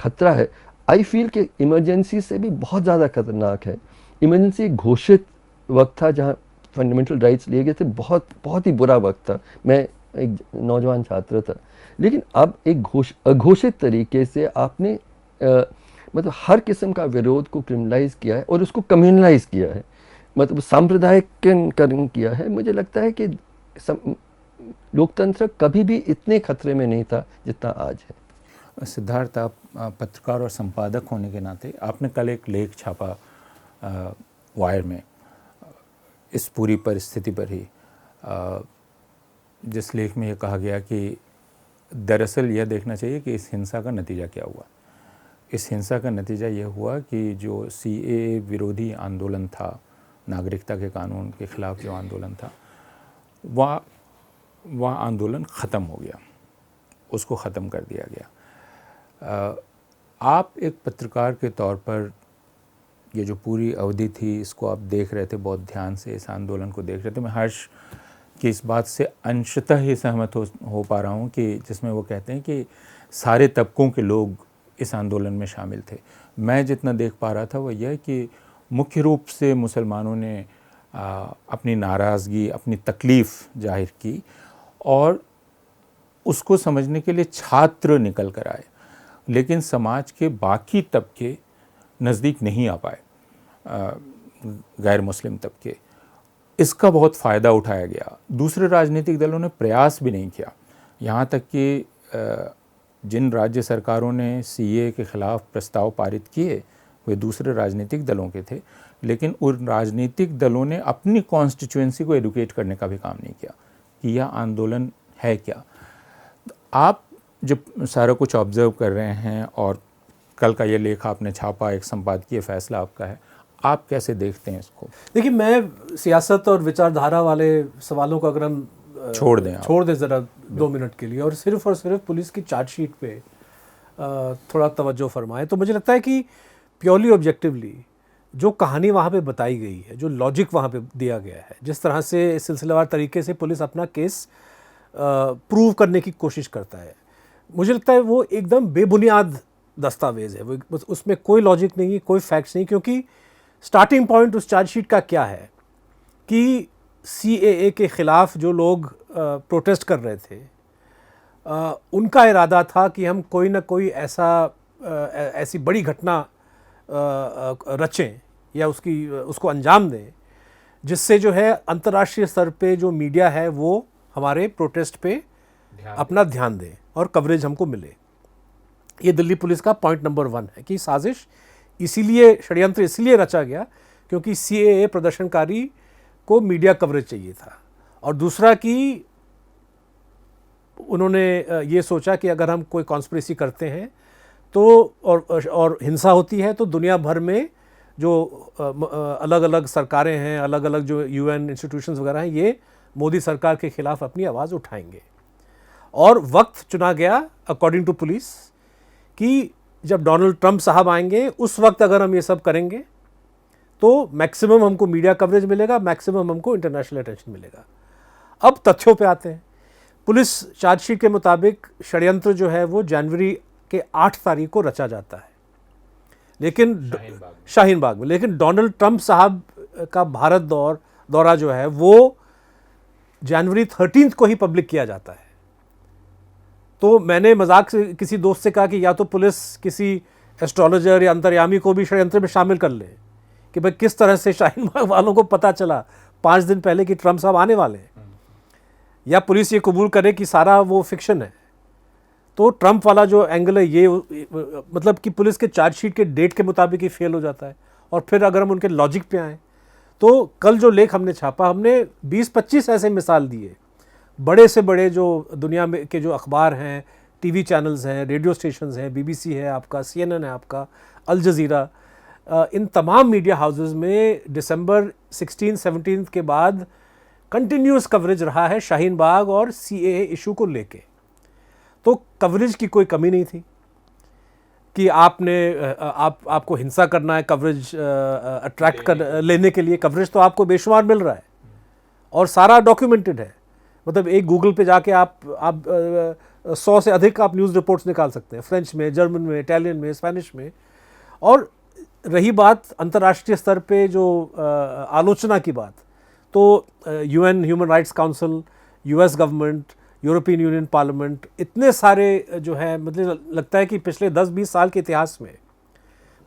खतरा है। आई फील कि इमरजेंसी से भी बहुत ज़्यादा खतरनाक है। इमरजेंसी घोषित वक्त था जहाँ फंडामेंटल राइट्स लिए गए थे, बहुत ही बुरा वक्त था। मैं एक नौजवान छात्र था, लेकिन अब एक अघोषित तरीके से आपने मतलब हर किस्म का विरोध को क्रिमिनलाइज किया है और उसको कम्युनलाइज किया है, मतलब सांप्रदायिकरण किया है। मुझे लगता है कि लोकतंत्र कभी भी इतने खतरे में नहीं था जितना आज है। सिद्धार्थ, आप पत्रकार और संपादक होने के नाते आपने कल एक लेख छापा वायर में इस पूरी परिस्थिति पर ही, जिस लेख में यह कहा गया कि दरअसल यह देखना चाहिए कि इस हिंसा का नतीजा क्या हुआ। इस हिंसा का नतीजा यह हुआ कि जो CAA विरोधी आंदोलन था, नागरिकता के कानून के ख़िलाफ़ जो आंदोलन था, वह आंदोलन ख़त्म हो गया, उसको ख़त्म कर दिया गया। आप एक पत्रकार के तौर पर ये जो पूरी अवधि थी इसको आप देख रहे थे, बहुत ध्यान से इस आंदोलन को देख रहे थे। मैं हर्ष की इस बात से अंशतः ही सहमत हो पा रहा हूँ कि जिसमें वो कहते हैं कि सारे तबकों के लोग इस आंदोलन में शामिल थे। मैं जितना देख पा रहा था वो यह कि मुख्य रूप से मुसलमानों ने अपनी नाराज़गी, अपनी तकलीफ़ जाहिर की और उसको समझने के लिए छात्र निकल कर आए, लेकिन समाज के बाकी तबके नज़दीक नहीं आ पाए, गैर मुस्लिम तबके। इसका बहुत फ़ायदा उठाया गया। दूसरे राजनीतिक दलों ने प्रयास भी नहीं किया। यहाँ तक कि जिन राज्य सरकारों ने CAA के ख़िलाफ़ प्रस्ताव पारित किए वे दूसरे राजनीतिक दलों के थे, लेकिन उन राजनीतिक दलों ने अपनी कॉन्स्टिट्यूएंसी को एडुकेट करने का भी काम नहीं किया कि यह आंदोलन है क्या। आप जब सारा कुछ ऑब्जर्व कर रहे हैं और कल का ये लेख आपने छापा, एक संपादकीय फैसला आपका है, आप कैसे देखते हैं इसको? देखिए, मैं सियासत और विचारधारा वाले सवालों को अगर हम छोड़ दें ज़रा 2 मिनट के लिए और सिर्फ पुलिस की चार्जशीट पे थोड़ा तवज्जो फरमाएं, तो मुझे लगता है कि प्योरली ऑब्जेक्टिवली जो कहानी वहाँ पे बताई गई है, जो लॉजिक वहाँ पे दिया गया है, जिस तरह से सिलसिलेवार तरीके से पुलिस अपना केस प्रूव करने की कोशिश करता है, मुझे लगता है वो एकदम बेबुनियाद दस्तावेज़ है। वो उसमें कोई लॉजिक नहीं है, कोई फैक्ट्स नहीं, क्योंकि स्टार्टिंग पॉइंट उस चार्जशीट का क्या है कि CAA के ख़िलाफ़ जो लोग प्रोटेस्ट कर रहे थे, उनका इरादा था कि हम कोई ना कोई ऐसी बड़ी घटना रचें या उसको अंजाम दें जिससे जो है अंतर्राष्ट्रीय स्तर पे जो मीडिया है वो हमारे प्रोटेस्ट पे अपना ध्यान दे और कवरेज हमको मिले। ये दिल्ली पुलिस का पॉइंट नंबर 1 है कि साजिश षड्यंत्र इसीलिए रचा गया क्योंकि CAA प्रदर्शनकारी को मीडिया कवरेज चाहिए था, और दूसरा कि उन्होंने ये सोचा कि अगर हम कोई कॉन्स्पिरेसी करते हैं तो और हिंसा होती है तो दुनिया भर में जो अलग अलग सरकारें हैं, अलग अलग जो UN इंस्टीट्यूशंस वगैरह हैं, ये मोदी सरकार के खिलाफ अपनी आवाज़ उठाएंगे। और वक्त चुना गया अकॉर्डिंग टू पुलिस कि जब डोनाल्ड ट्रंप साहब आएंगे उस वक्त अगर हम ये सब करेंगे तो मैक्सिमम हमको मीडिया कवरेज मिलेगा, मैक्सिमम हमको इंटरनेशनल अटेंशन मिलेगा। अब तथ्यों पे आते हैं। पुलिस चार्जशीट के मुताबिक षड्यंत्र जो है वो जनवरी के 8 तारीख को रचा जाता है, लेकिन शाहीन बाग में, लेकिन डोनाल्ड ट्रंप साहब का भारत दौरा जो है वो जनवरी 13 को ही पब्लिक किया जाता है। तो मैंने मजाक से किसी दोस्त से कहा कि या तो पुलिस किसी एस्ट्रोलॉजर या अंतर्यामी को भी षड्यंत्र में शामिल कर ले कि भाई किस तरह से शाहीन बाग वालों को पता चला 5 दिन पहले कि ट्रंप साहब आने वाले हैं, या पुलिस ये कबूल करे कि सारा वो फिक्शन है। तो ट्रंप वाला जो एंगल है ये मतलब कि पुलिस के चार्जशीट के डेट के मुताबिक ही फेल हो जाता है। और फिर अगर हम उनके लॉजिक पे आएँ तो कल जो लेख हमने छापा, हमने 20-25 ऐसे मिसाल दिए, बड़े से बड़े जो दुनिया में के जो अखबार हैं, TV चैनल्स हैं, रेडियो स्टेशंस हैं, BBC है आपका, CNN है आपका, अल जज़ीरा, इन तमाम मीडिया हाउसेस में दिसंबर 16-17 के बाद कंटिन्यूस कवरेज रहा है शाहीन बाग और CAA इशू को लेके। तो कवरेज की कोई कमी नहीं थी कि आपको हिंसा करना है, कवरेज अट्रैक्ट कर लेने के लिए कवरेज तो आपको बेशुमार मिल रहा है और सारा डॉक्यूमेंटेड है। मतलब एक गूगल पे जाके आप 100 से अधिक आप न्यूज़ रिपोर्ट्स निकाल सकते हैं, फ्रेंच में, जर्मन में, इटालियन में, स्पेनिश में। और रही बात अंतर्राष्ट्रीय स्तर पे जो आलोचना की बात, तो UN human rights council, US government, European union parliament, इतने सारे जो है, मतलब लगता है कि पिछले 10-20 साल के इतिहास में,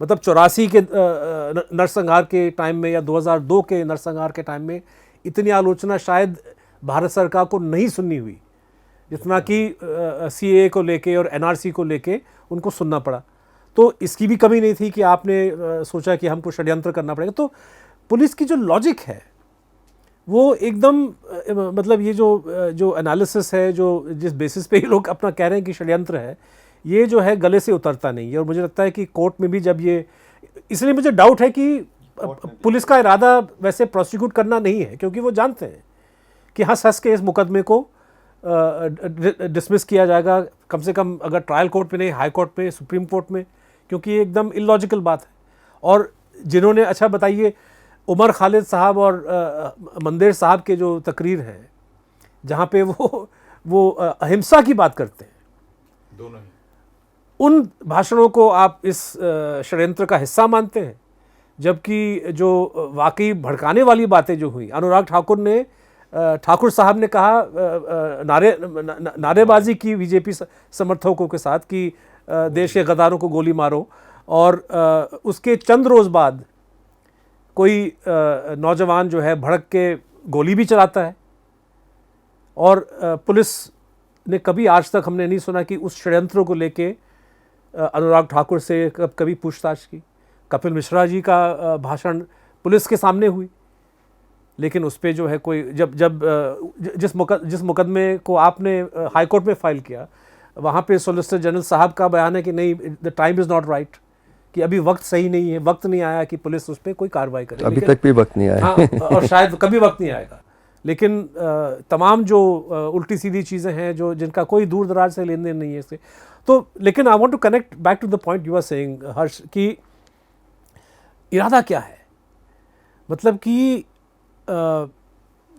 मतलब 84 के नरसंहार के टाइम में या 2002 के नरसंहार के टाइम में इतनी आलोचना शायद भारत सरकार को नहीं सुननी हुई जितना कि CAA को लेके और NRC को लेके उनको सुनना पड़ा। तो इसकी भी कमी नहीं थी कि आपने सोचा कि हमको षड्यंत्र करना पड़ेगा। तो पुलिस की जो लॉजिक है वो एकदम मतलब ये जो एनालिसिस है, जो जिस बेसिस पे ये लोग अपना कह रहे हैं कि षड्यंत्र है, ये जो है गले से उतरता नहीं है। और मुझे लगता है कि कोर्ट में भी जब ये, इसलिए मुझे डाउट है कि पुलिस का इरादा वैसे प्रोसिक्यूट करना नहीं है, क्योंकि वो जानते हैं कि हंस के इस मुकदमे को डिसमिस किया जाएगा, कम से कम अगर ट्रायल कोर्ट में नहीं, हाई कोर्ट में, सुप्रीम कोर्ट में, क्योंकि ये एकदम इलॉजिकल बात है। और जिन्होंने, अच्छा बताइए, उमर खालिद साहब और मंदेर साहब के जो तकरीर हैं जहाँ पे वो अहिंसा की बात करते हैं, दोनों ही, उन भाषणों को आप इस षड्यंत्र का हिस्सा मानते हैं? जबकि जो वाकई भड़काने वाली बातें जो हुई, अनुराग ठाकुर साहब ने कहा नारेबाजी की बीजेपी समर्थकों के साथ कि देश के गद्दारों को गोली मारो, और उसके चंद रोज़ बाद कोई नौजवान जो है भड़क के गोली भी चलाता है। और पुलिस ने कभी आज तक हमने नहीं सुना कि उस षड्यंत्र को लेके अनुराग ठाकुर से कभी पूछताछ की। कपिल मिश्रा जी का भाषण पुलिस के सामने हुई, लेकिन उस पर जो है कोई जिस मुकदमे को आपने हाई कोर्ट में फाइल किया, वहाँ पे सॉलिसिटर जनरल साहब का बयान है कि नहीं, the time is not right, कि अभी वक्त सही नहीं है, वक्त नहीं आया कि पुलिस उस पर कोई कार्रवाई करे। अभी तक भी वक्त नहीं आया। हाँ, और शायद कभी वक्त नहीं आएगा। लेकिन तमाम जो उल्टी सीधी चीज़ें हैं जो जिनका कोई दूर दराज से लेन देन नहीं है इससे, तो लेकिन I want to connect back to the point you are saying Harsh, कि इरादा क्या है। मतलब कि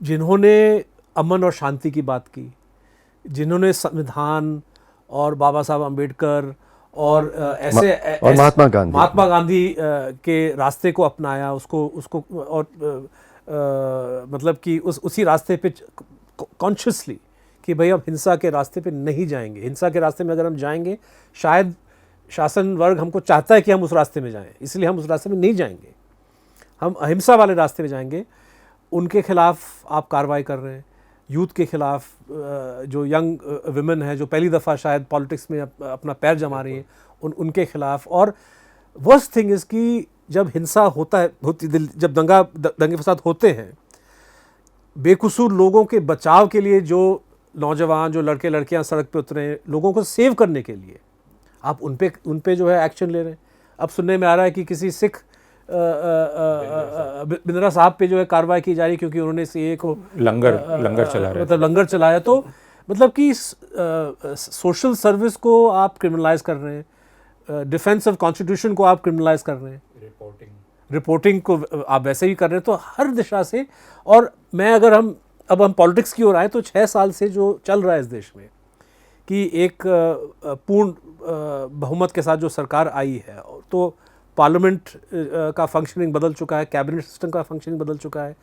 जिन्होंने अमन और शांति की बात की, जिन्होंने संविधान और बाबा साहब अम्बेडकर और और महात्मा गांधी के रास्ते को अपनाया, उसको और मतलब कि उसी रास्ते पे कॉन्शियसली कि भाई हम हिंसा के रास्ते पे नहीं जाएंगे। हिंसा के रास्ते में अगर हम जाएंगे, शायद शासन वर्ग हमको चाहता है कि हम उस रास्ते में जाएं, इसलिए हम उस रास्ते में नहीं जाएंगे, हम अहिंसा वाले रास्ते में जाएंगे। उनके खिलाफ आप कार्रवाई कर रहे हैं। यूथ के खिलाफ, जो यंग विमेन है जो पहली दफ़ा शायद पॉलिटिक्स में अपना पैर जमा रही हैं, उनके खिलाफ। और वर्स्ट थिंग इज़ कि जब हिंसा जब दंगे फसाद होते हैं, बेकसूर लोगों के बचाव के लिए जो नौजवान, जो लड़के लड़कियां सड़क पे उतरे हैं लोगों को सेव करने के लिए, आप उन पे जो है एक्शन ले रहे हैं। अब सुनने में आ रहा है कि किसी सिख बिंद्रा साहब पे जो है कार्रवाई की जा रही है क्योंकि उन्होंने सीए को लंगर चला रहे, मतलब लंगर चलाया। तो मतलब कि सोशल सर्विस को आप क्रिमिनलाइज कर रहे हैं, डिफेंस ऑफ कॉन्स्टिट्यूशन को आप क्रिमिनलाइज कर रहे हैं, रिपोर्टिंग को आप वैसे ही कर रहे हैं। तो हर दिशा से, और मैं अगर हम पॉलिटिक्स की ओर आए तो 6 साल से जो चल रहा है इस देश में कि एक पूर्ण बहुमत के साथ जो सरकार आई है, तो पार्लियामेंट का फंक्शनिंग बदल चुका है, कैबिनेट सिस्टम का फंक्शनिंग बदल चुका है,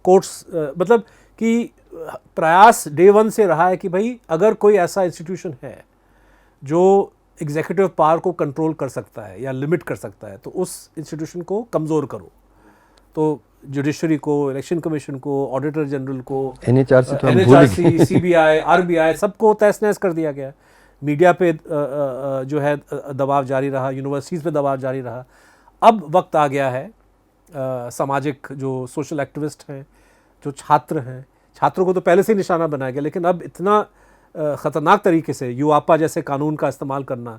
कोर्ट्स, मतलब कि प्रयास डे 1 से रहा है कि भाई अगर कोई ऐसा इंस्टीट्यूशन है जो एग्जीक्यूटिव पावर को कंट्रोल कर सकता है या लिमिट कर सकता है तो उस इंस्टीट्यूशन को कमज़ोर करो। तो जुडिशरी को, इलेक्शन कमीशन को, ऑडिटर जनरल को, NHRC, CBI, RBI सबको तहस नहस कर दिया गया। मीडिया पे जो है दबाव जारी रहा, यूनिवर्सिटीज़ पे दबाव जारी रहा। अब वक्त आ गया है, सामाजिक जो सोशल एक्टिविस्ट हैं, जो छात्र हैं, छात्रों को तो पहले से ही निशाना बनाया गया, लेकिन अब इतना ख़तरनाक तरीके से यूआपा जैसे कानून का इस्तेमाल करना,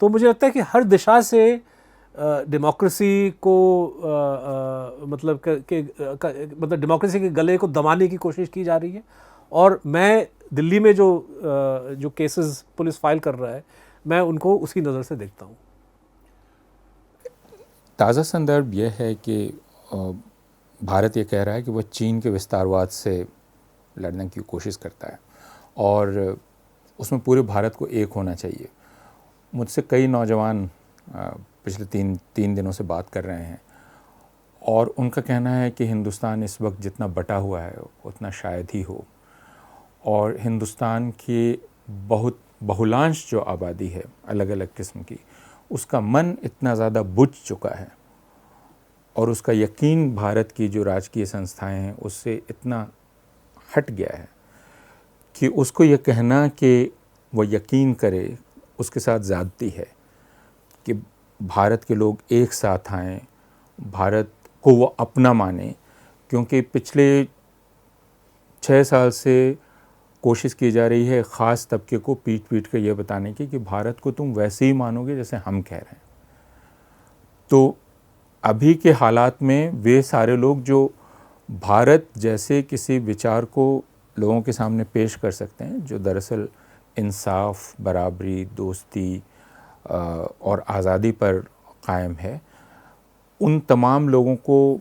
तो मुझे लगता है कि हर दिशा से डेमोक्रेसी को मतलब डेमोक्रेसी के गले को दबाने की कोशिश की जा रही है। और मैं दिल्ली में जो केसेस पुलिस फाइल कर रहा है, मैं उनको उसी नज़र से देखता हूँ। ताज़ा संदर्भ यह है कि भारत ये कह रहा है कि वह चीन के विस्तारवाद से लड़ने की कोशिश करता है और उसमें पूरे भारत को एक होना चाहिए। मुझसे कई नौजवान पिछले तीन दिनों से बात कर रहे हैं और उनका कहना है कि हिंदुस्तान इस वक्त जितना बटा हुआ है उतना शायद ही हो, और हिंदुस्तान की बहुत बहुलांश जो आबादी है अलग अलग किस्म की, उसका मन इतना ज़्यादा बुझ चुका है और उसका यकीन भारत की जो राजकीय संस्थाएं हैं उससे इतना हट गया है कि उसको ये कहना कि वो यकीन करे उसके साथ ज़्यादती है। कि भारत के लोग एक साथ आएँ, भारत को वो अपना माने, क्योंकि पिछले 6 साल से कोशिश की जा रही है ख़ास तबके को पीट कर ये बताने की कि भारत को तुम वैसे ही मानोगे जैसे हम कह रहे हैं। तो अभी के हालात में वे सारे लोग जो भारत जैसे किसी विचार को लोगों के सामने पेश कर सकते हैं, जो दरअसल इंसाफ, बराबरी, दोस्ती और आज़ादी पर कायम है, उन तमाम लोगों को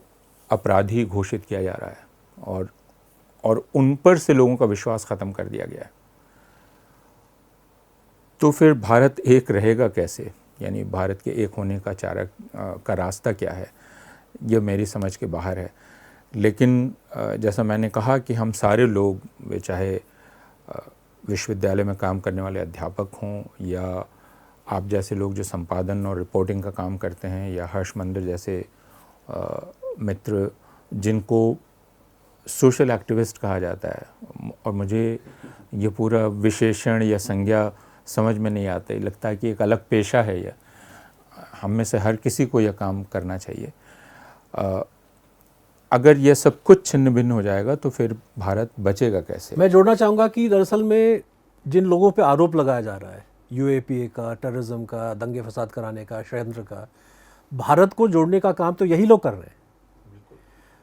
अपराधी घोषित किया जा रहा है और उन पर से लोगों का विश्वास ख़त्म कर दिया गया है। तो फिर भारत एक रहेगा कैसे? यानी भारत के एक होने का का रास्ता क्या है? यह मेरी समझ के बाहर है। लेकिन जैसा मैंने कहा कि हम सारे लोग, वे चाहे विश्वविद्यालय में काम करने वाले अध्यापक हों या आप जैसे लोग जो संपादन और रिपोर्टिंग का काम करते हैं, या हर्ष मंदिर जैसे मित्र जिनको सोशल एक्टिविस्ट कहा जाता है, और मुझे ये पूरा विशेषण या संज्ञा समझ में नहीं आता, लगता है कि एक अलग पेशा है यह, हम में से हर किसी को यह काम करना चाहिए। अगर यह सब कुछ छिन्न भिन्न हो जाएगा तो फिर भारत बचेगा कैसे? मैं जोड़ना चाहूँगा कि दरअसल में जिन लोगों पे आरोप लगाया जा रहा है यूएपीए का, टेररिज्म का, दंगे फसाद कराने का, षड्यंत्र का, भारत को जोड़ने का काम तो यही लोग कर रहे हैं।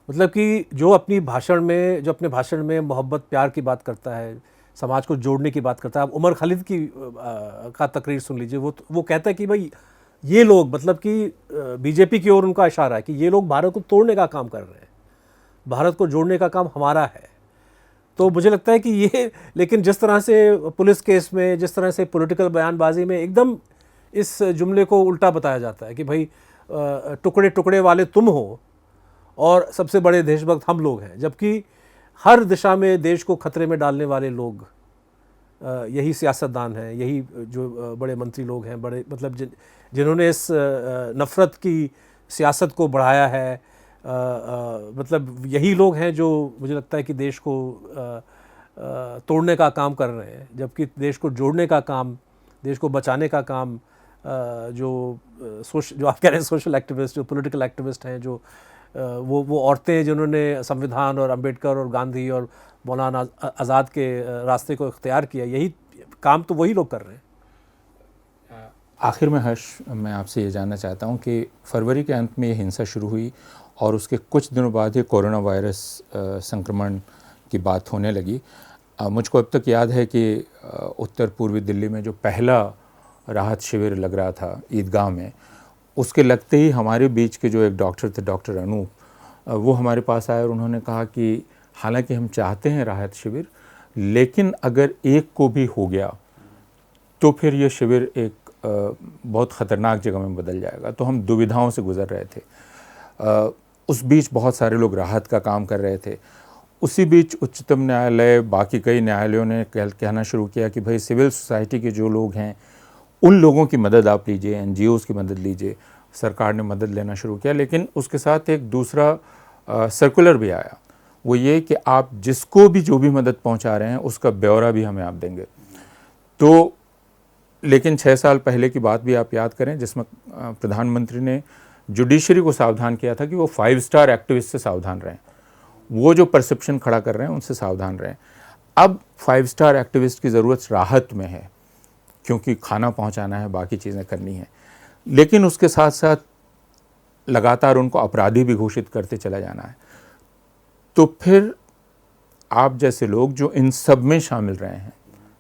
मतलब कि जो अपने भाषण में मोहब्बत प्यार की बात करता है, समाज को जोड़ने की बात करता है। आप उमर खालिद की का तकरीर सुन लीजिए, वो कहता है कि भाई ये लोग, मतलब कि बीजेपी की ओर उनका इशारा है कि ये लोग भारत को तोड़ने का काम कर रहे हैं, भारत को जोड़ने का काम हमारा है। तो मुझे लगता है कि ये, लेकिन जिस तरह से पुलिस केस में, जिस तरह से पॉलिटिकल बयानबाजी में एकदम इस जुमले को उल्टा बताया जाता है कि भाई टुकड़े टुकड़े वाले तुम हो और सबसे बड़े देशभक्त हम लोग हैं, जबकि हर दिशा में देश को खतरे में डालने वाले लोग यही सियासतदान हैं, यही जो बड़े मंत्री लोग हैं, बड़े मतलब जिन्होंने इस नफ़रत की सियासत को बढ़ाया है, मतलब यही लोग हैं जो मुझे लगता है कि देश को तोड़ने का काम कर रहे हैं, जबकि देश को जोड़ने का काम, देश को बचाने का काम जो आप कह रहे हैं सोशल एक्टिविस्ट, जो पॉलिटिकल एक्टिविस्ट हैं, जो वो औरतें जिन्होंने संविधान और अंबेडकर और गांधी और मौलाना आज़ाद के रास्ते को इख्तियार किया, यही काम तो वही लोग कर रहे हैं। आखिर में हर्ष, मैं आपसे ये जानना चाहता हूँ कि फरवरी के अंत में ये हिंसा शुरू हुई और उसके कुछ दिनों बाद ही कोरोना वायरस संक्रमण की बात होने लगी। मुझको अब तक याद है कि उत्तर पूर्वी दिल्ली में जो पहला राहत शिविर लग रहा था ईदगाह में, उसके लगते ही हमारे बीच के जो एक डॉक्टर थे, डॉक्टर अनूप, वो हमारे पास आए और उन्होंने कहा कि हालांकि हम चाहते हैं राहत शिविर, लेकिन अगर एक को भी हो गया तो फिर ये शिविर एक बहुत ख़तरनाक जगह में बदल जाएगा। तो हम दुविधाओं से गुज़र रहे थे। उस बीच बहुत सारे लोग राहत का काम कर रहे थे। उसी बीच उच्चतम न्यायालय, बाकी कई न्यायालयों ने कहना शुरू किया कि भाई सिविल सोसाइटी के जो लोग हैं उन लोगों की मदद आप लीजिए, NGOs की मदद लीजिए। सरकार ने मदद लेना शुरू किया, लेकिन उसके साथ एक दूसरा सर्कुलर भी आया, वो ये कि आप जिसको भी जो भी मदद पहुंचा रहे हैं उसका ब्यौरा भी हमें आप देंगे। तो लेकिन 6 साल पहले की बात भी आप याद करें, जिसमें प्रधानमंत्री ने जुडिशरी को सावधान किया था कि वो 5 स्टार एक्टिविस्ट से सावधान रहें, वो जो परसेप्शन खड़ा कर रहे हैं उनसे सावधान रहें। अब 5 स्टार एक्टिविस्ट की ज़रूरत राहत में है, क्योंकि खाना पहुंचाना है, बाकी चीज़ें करनी है, लेकिन उसके साथ साथ लगातार उनको अपराधी भी घोषित करते चला जाना है। तो फिर आप जैसे लोग जो इन सब में शामिल रहे हैं,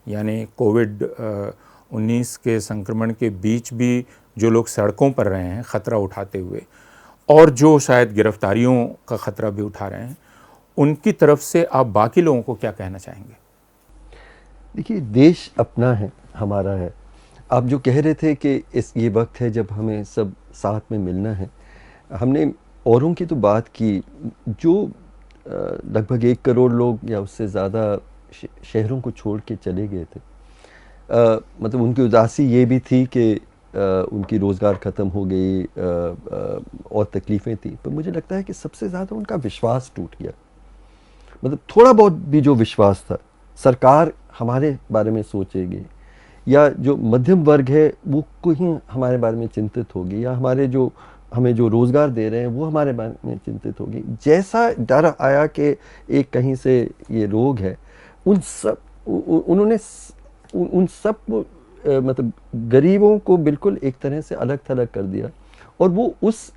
यानी कोविड-19 के संक्रमण के बीच भी जो लोग सड़कों पर रहे हैं ख़तरा उठाते हुए, और जो शायद गिरफ्तारियों का ख़तरा भी उठा रहे हैं, उनकी तरफ से आप बाकी लोगों को क्या कहना चाहेंगे? देखिए, देश अपना है, हमारा है। आप जो कह रहे थे कि ये वक्त है जब हमें सब साथ में मिलना है, हमने औरों की तो बात की जो लगभग 1 करोड़ लोग या उससे ज़्यादा शहरों को छोड़ के चले गए थे। मतलब उनकी उदासी ये भी थी कि उनकी रोज़गार ख़त्म हो गई और तकलीफ़ें थी, पर मुझे लगता है कि सबसे ज़्यादा उनका विश्वास टूट गया। मतलब थोड़ा बहुत भी जो विश्वास था, सरकार हमारे बारे में सोचेगी, या जो मध्यम वर्ग है वो कहीं हमारे बारे में चिंतित होगी, या हमें जो रोज़गार दे रहे हैं वो हमारे बारे में चिंतित होगी। जैसा डर आया कि एक कहीं से ये रोग है, उन्होंने उन सब मतलब गरीबों को बिल्कुल एक तरह से अलग थलग कर दिया, और वो उस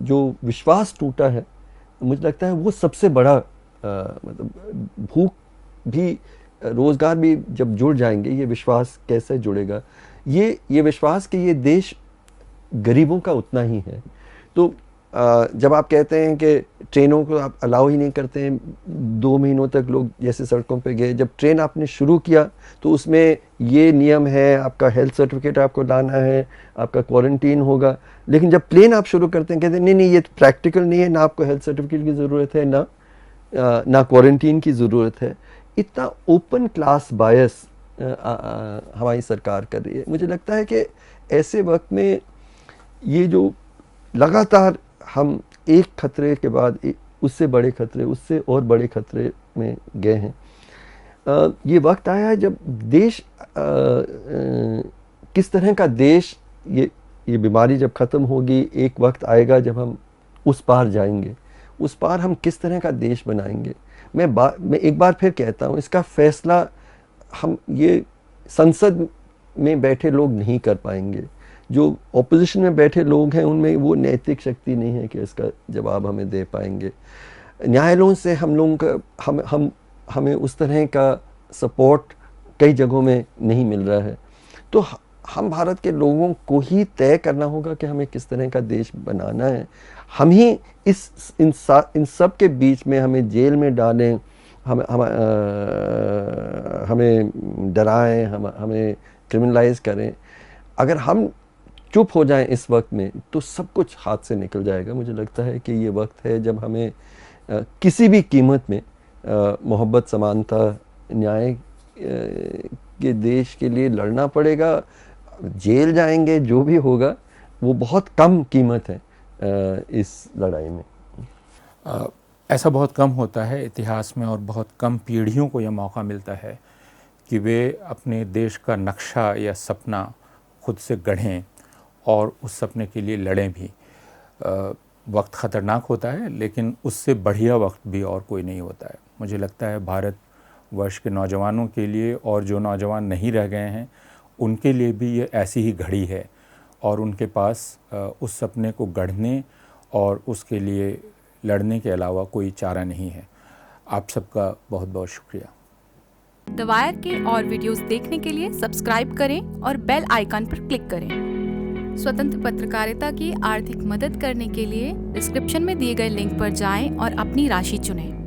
जो विश्वास टूटा है, मुझे लगता है वो सबसे बड़ा मतलब भूख भी, रोज़गार भी जब जुड़ जाएंगे, ये विश्वास कैसे जुड़ेगा? ये विश्वास कि ये देश गरीबों का उतना ही है। तो जब आप कहते हैं कि ट्रेनों को आप अलाउ ही नहीं करते हैं, 2 महीनों तक लोग जैसे सड़कों पे गए, जब ट्रेन आपने शुरू किया तो उसमें ये नियम है, आपका हेल्थ सर्टिफिकेट आपको लाना है, आपका क्वारंटीन होगा, लेकिन जब प्लेन आप शुरू करते हैं कहते हैं नहीं ये प्रैक्टिकल नहीं है, ना आपको हेल्थ सर्टिफिकेट की ज़रूरत है, ना क्वारंटीन की ज़रूरत है। इतना ओपन क्लास बायस हमारी सरकार कर रही है। मुझे लगता है कि ऐसे वक्त में ये जो लगातार हम एक खतरे के बाद उससे बड़े खतरे, उससे और बड़े खतरे में गए हैं, ये वक्त आया है जब देश किस तरह का देश, ये बीमारी जब ख़त्म होगी, एक वक्त आएगा जब हम उस पार जाएंगे, उस पार हम किस तरह का देश बनाएंगे। मैं एक बार फिर कहता हूँ, इसका फ़ैसला हम ये संसद में बैठे लोग नहीं कर पाएंगे। जो ऑपोजिशन में बैठे लोग हैं उनमें वो नैतिक शक्ति नहीं है कि इसका जवाब हमें दे पाएंगे। न्यायालयों से हम लोगों का हमें उस तरह का सपोर्ट कई जगहों में नहीं मिल रहा है। तो हम भारत के लोगों को ही तय करना होगा कि हमें किस तरह का देश बनाना है। हम ही इन सब के बीच में हमें जेल में डालें, हमें डराएं, हमें क्रिमिनलाइज करें। अगर हम चुप हो जाएं इस वक्त में तो सब कुछ हाथ से निकल जाएगा। मुझे लगता है कि ये वक्त है जब हमें किसी भी कीमत में मोहब्बत, समानता, न्याय के देश के लिए लड़ना पड़ेगा। जेल जाएंगे, जो भी होगा वो बहुत कम कीमत है इस लड़ाई में। ऐसा बहुत कम होता है इतिहास में, और बहुत कम पीढ़ियों को यह मौका मिलता है कि वे अपने देश का नक्शा या सपना खुद से गढ़ें और उस सपने के लिए लड़ें भी। वक्त ख़तरनाक होता है, लेकिन उससे बढ़िया वक्त भी और कोई नहीं होता है। मुझे लगता है भारत वर्ष के नौजवानों के लिए, और जो नौजवान नहीं रह गए हैं उनके लिए भी ये ऐसी ही घड़ी है, और उनके पास उस सपने को गढ़ने और उसके लिए लड़ने के अलावा कोई चारा नहीं है। आप सबका बहुत बहुत शुक्रिया। द वायर के और वीडियोस देखने के लिए सब्सक्राइब करें और बेल आइकन पर क्लिक करें। स्वतंत्र पत्रकारिता की आर्थिक मदद करने के लिए डिस्क्रिप्शन में दिए गए लिंक पर जाएं और अपनी राशि चुनें।